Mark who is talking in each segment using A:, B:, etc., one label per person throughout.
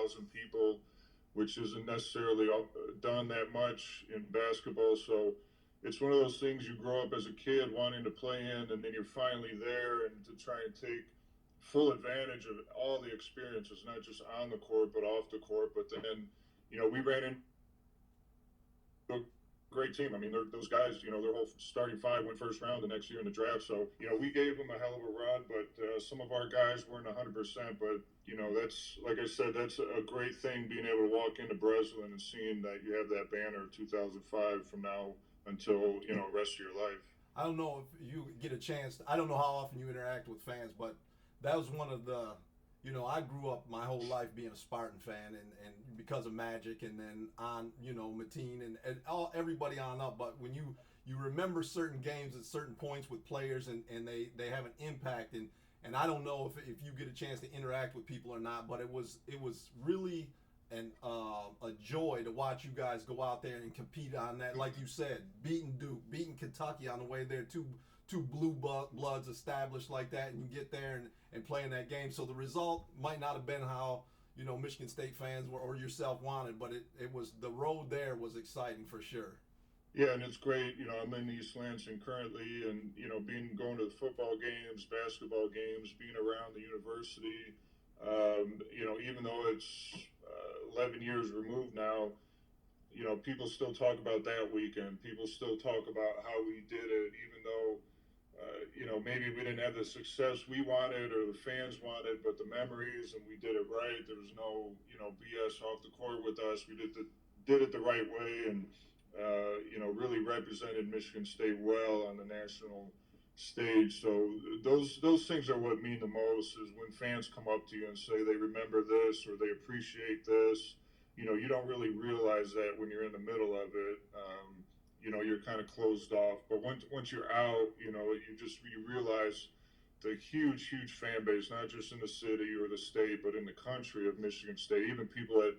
A: 10,000 people, which isn't necessarily done that much in basketball. So it's one of those things you grow up as a kid wanting to play in, and then you're finally there, and to try and take full advantage of all the experiences, not just on the court but off the court. But then, we ran into a great team. I mean, those guys, their whole starting five went first round the next year in the draft. So, we gave them a hell of a run, but some of our guys weren't 100%. But, that's, like I said, that's a great thing, being able to walk into Breslin and seeing that you have that banner 2005 from now until, the rest of your life.
B: I don't know if you get a chance. I don't know how often you interact with fans, but that was one of the. I grew up my whole life being a Spartan fan, and because of Magic, and then on, Mateen and all everybody on up. But when you remember certain games at certain points with players, and they have an impact, and I don't know if you get a chance to interact with people or not, but it was really a joy to watch you guys go out there and compete on that. Like you said, beating Duke, beating Kentucky on the way there, two blue bloods established like that, and you get there and play in that game. So the result might not have been how Michigan State fans or yourself wanted, but it was, the road there was exciting for sure.
A: Yeah, and it's great. I'm in East Lansing currently, and going to the football games, basketball games, being around the university. Even though it's 11 years removed now, people still talk about that weekend. People still talk about how we did it, even though maybe we didn't have the success we wanted or the fans wanted, but the memories, and we did it right. There was no, BS off the court with us. We did it the right way, and really represented Michigan State well on the national stage. So those things are what mean the most. Is when fans come up to you and say they remember this or they appreciate this. You don't really realize that when you're in the middle of it. You're kind of closed off. But once you're out, you realize the huge fan base, not just in the city or the state, but in the country of Michigan State. Even people that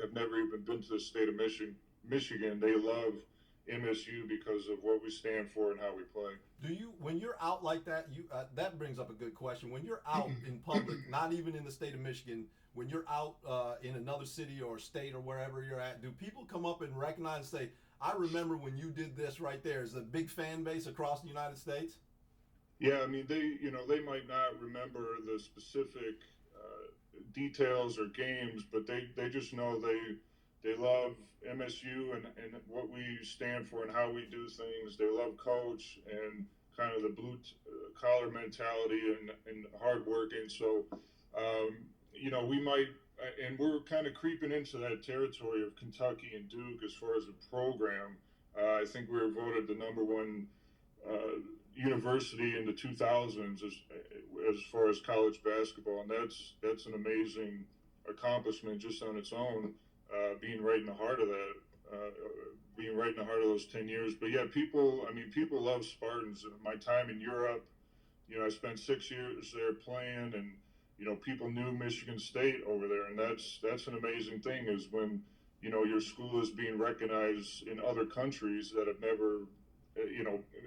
A: have never even been to the state of Michigan, they love MSU because of what we stand for and how we play.
B: Do you, when you're out like that, that brings up a good question. When you're out in public, not even in the state of Michigan, when you're out in another city or state or wherever you're at, do people come up and recognize and say, I remember when you did this right there? Is a big fan base across the United States?
A: Yeah, I mean, they might not remember the specific details or games, but they just know they love MSU and what we stand for and how we do things. They love Coach and kind of the blue collar mentality and hard working. So, we might, and we're kind of creeping into that territory of Kentucky and Duke as far as a program. I think we were voted the number one university in the 2000s as far as college basketball, and that's an amazing accomplishment just on its own. Being right in the heart of that, being right in the heart of those 10 years. But yeah, people love Spartans. My time in Europe, I spent 6 years there playing, and people knew Michigan State over there, and that's an amazing thing. Is when your school is being recognized in other countries that have never,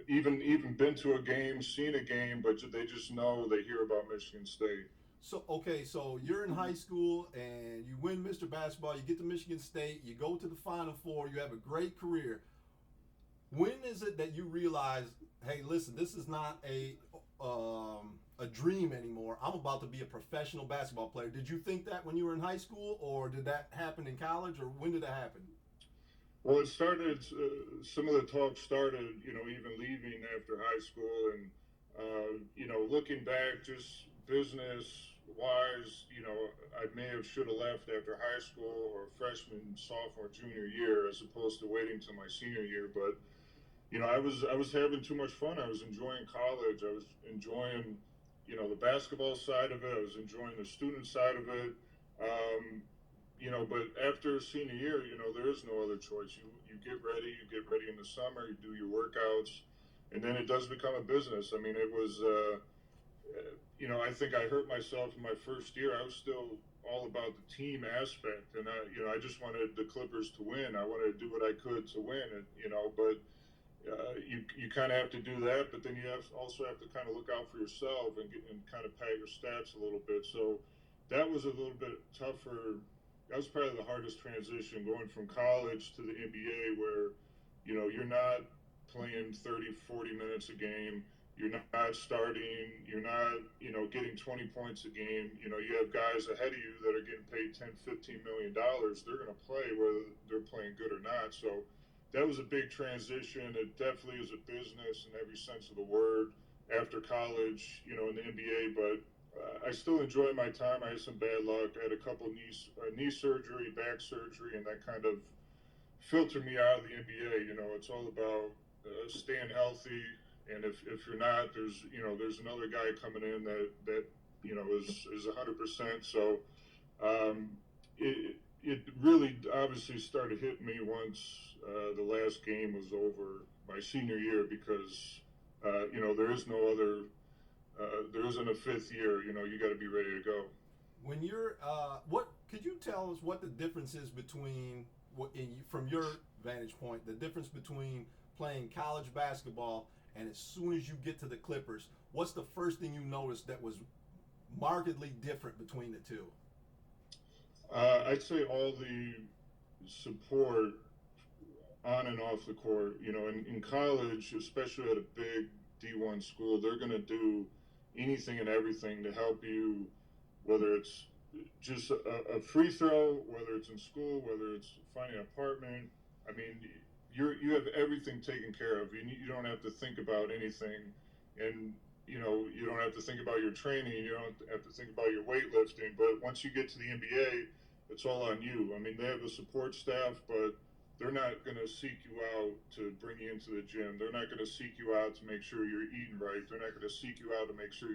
A: even been to a game, seen a game, but they just know, they hear about Michigan State.
B: So okay, so you're in high school and you win Mr. Basketball. You get to Michigan State. You go to the Final Four. You have a great career. When is it that you realize, hey, listen, this is not a dream anymore. I'm about to be a professional basketball player. Did you think that when you were in high school, or did that happen in college, or when did that happen?
A: Well, it started. Some of the talk started, even leaving after high school, and looking back, just business wise, I may have should have left after high school or freshman, sophomore, junior year, as opposed to waiting till my senior year. But I was having too much fun. I was enjoying college. I was enjoying, the basketball side of it. I was enjoying the student side of it. But after senior year, there is no other choice. You get ready. You get ready in the summer. You do your workouts, and then it does become a business. I mean, it was. I think I hurt myself in my first year. I was still all about the team aspect, and I just wanted the Clippers to win. I wanted to do what I could to win, and but you kind of have to do that, but then you also have to kind of look out for yourself and kind of pad your stats a little bit. So that was a little bit tougher that was probably the hardest transition going from college to the NBA, where you're not playing 30, 40 minutes a game. You're not starting. You're not, getting 20 points a game. You have guys ahead of you that are getting paid 10, 15 million dollars. They're going to play whether they're playing good or not. So that was a big transition. It definitely is a business in every sense of the word after college, in the NBA. But I still enjoy my time. I had some bad luck. I had a couple knee surgery, back surgery, and that kind of filtered me out of the NBA. It's all about staying healthy, and if you're not, there's another guy coming in that is 100%. So um, it really obviously started hitting me once the last game was over my senior year, because there is no other. There isn't a fifth year. You got to be ready to go.
B: When you're, what could you tell us what the difference is between from your vantage point, the difference between playing college basketball and as soon as you get to the Clippers, what's the first thing you noticed that was markedly different between the two?
A: I'd say all the support on and off the court. In college, especially at a big D1 school, they're going to do anything and everything to help you, whether it's just a free throw, whether it's in school, whether it's finding an apartment. I mean, you have everything taken care of. You don't have to think about anything, and you don't have to think about your training. You don't have to think about your weightlifting. But once you get to the NBA, it's all on you. I mean, they have a support staff, but they're not going to seek you out to bring you into the gym. They're not going to seek you out to make sure you're eating right. They're not going to seek you out to make sure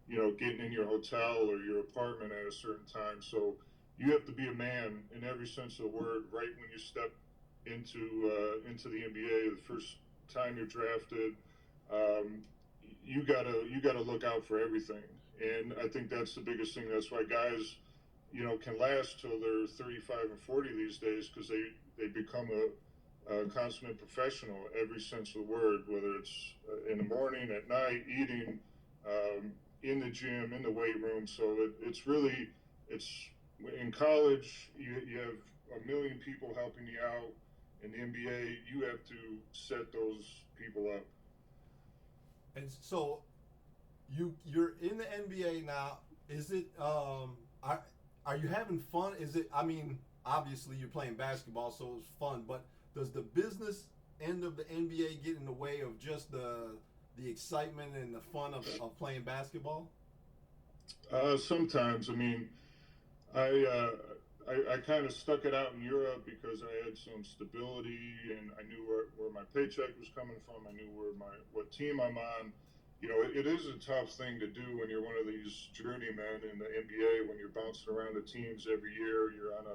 A: you're getting in your hotel or your apartment at a certain time. So you have to be a man in every sense of the word right when you step into the NBA. The first time you're drafted, you gotta look out for everything, and I think that's the biggest thing. That's why guys, can last till they're 35 and 40 these days, because they become a consummate professional every sense of the word, whether it's in the morning, at night, eating, in the gym, in the weight room. So it's in college, you have a million people helping you out. In the NBA, you have to set those people up.
B: And so you're in the NBA now. Is it are you having fun? Is it? I mean, obviously you're playing basketball, so it's fun. But does the business end of the NBA get in the way of just the excitement and the fun of playing basketball?
A: Sometimes, I mean, I kind of stuck it out in Europe because I had some stability, and I knew where my paycheck was coming from. I knew what team I'm on. It is a tough thing to do when you're one of these journeymen in the NBA, when you're bouncing around the teams every year. You're on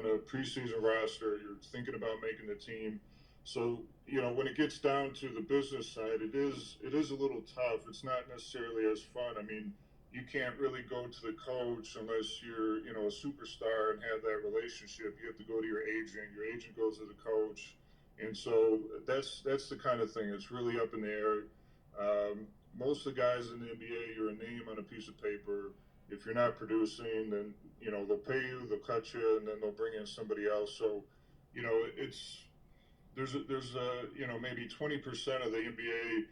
A: a preseason roster. You're thinking about making the team. So when it gets down to the business side, it is a little tough. It's not necessarily as fun. I mean, you can't really go to the coach unless you're a superstar and have that relationship. You have to go to your agent. Your agent goes to the coach, and so that's the kind of thing. It's really up in the air. Most of the guys in the NBA, you're a name on a piece of paper. If you're not producing, then they'll pay you, they'll cut you, and then they'll bring in somebody else. So it's there's maybe 20% of the NBA,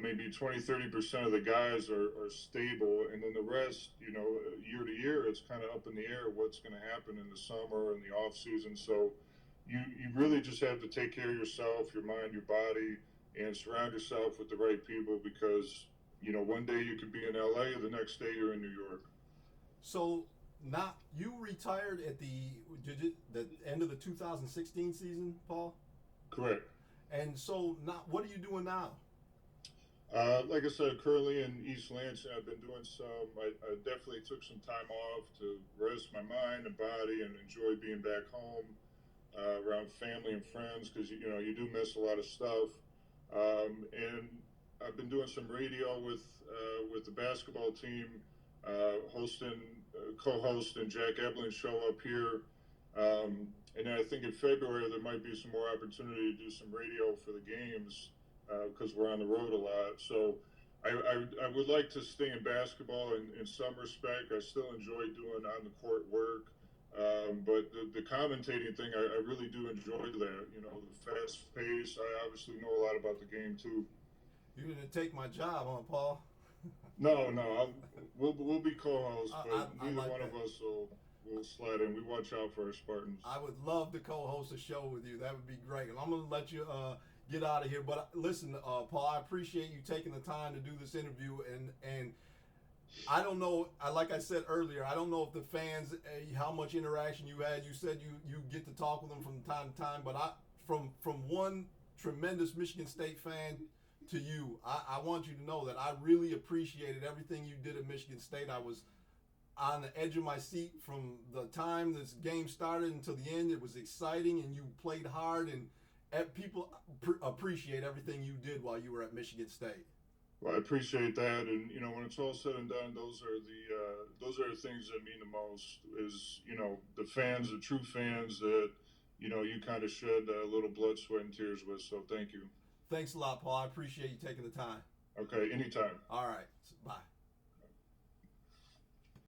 A: maybe 20-30% of the guys are stable, and then the rest, year to year, it's kind of up in the air what's going to happen in the summer and the off season. So you really just have to take care of yourself, your mind, your body, and surround yourself with the right people, because one day you could be in LA, the next day you're in New York.
B: So not you retired at the end of the 2016 season, Paul?
A: Correct.
B: And so what are you doing now?
A: Like I said, currently in East Lansing, I've been doing some. I definitely took some time off to rest my mind and body and enjoy being back home around family and friends, because you do miss a lot of stuff. And I've been doing some radio with the basketball team, hosting, co-hosting Jack Eblin's show up here. And then I think in February there might be some more opportunity to do some radio for the games, because we're on the road a lot. So I would like to stay in basketball in some respect. I still enjoy doing on the court work. But the commentating thing, I really do enjoy that. You know, the fast pace. I obviously know a lot about the game too.
B: You didn't take my job, huh, Paul?
A: No, no, we'll be co-hosts, but
B: I
A: neither
B: like
A: one
B: that.
A: of us will slide in. We watch out for our Spartans.
B: I would love to co-host a show with you. That would be great. And I'm gonna let you get out of here. But listen, Paul, I appreciate you taking the time to do this interview. And I don't know. Like I said earlier, I don't know if the fans, how much interaction you had. You said you get to talk with them from time to time. But from one tremendous Michigan State fan to you, I want you to know that I really appreciated everything you did at Michigan State. I was on the edge of my seat from the time this game started until the end. It was exciting, and you played hard, and people appreciate everything you did while you were at Michigan State.
A: Well, I appreciate that, and you know, when it's all said and done, those are the things that mean the most. Is you know the fans, the true fans that you know you kind of shed a little blood, sweat, and tears with. So thank you.
B: Thanks a lot, Paul. I appreciate you taking the time.
A: Okay, anytime.
B: All right, bye.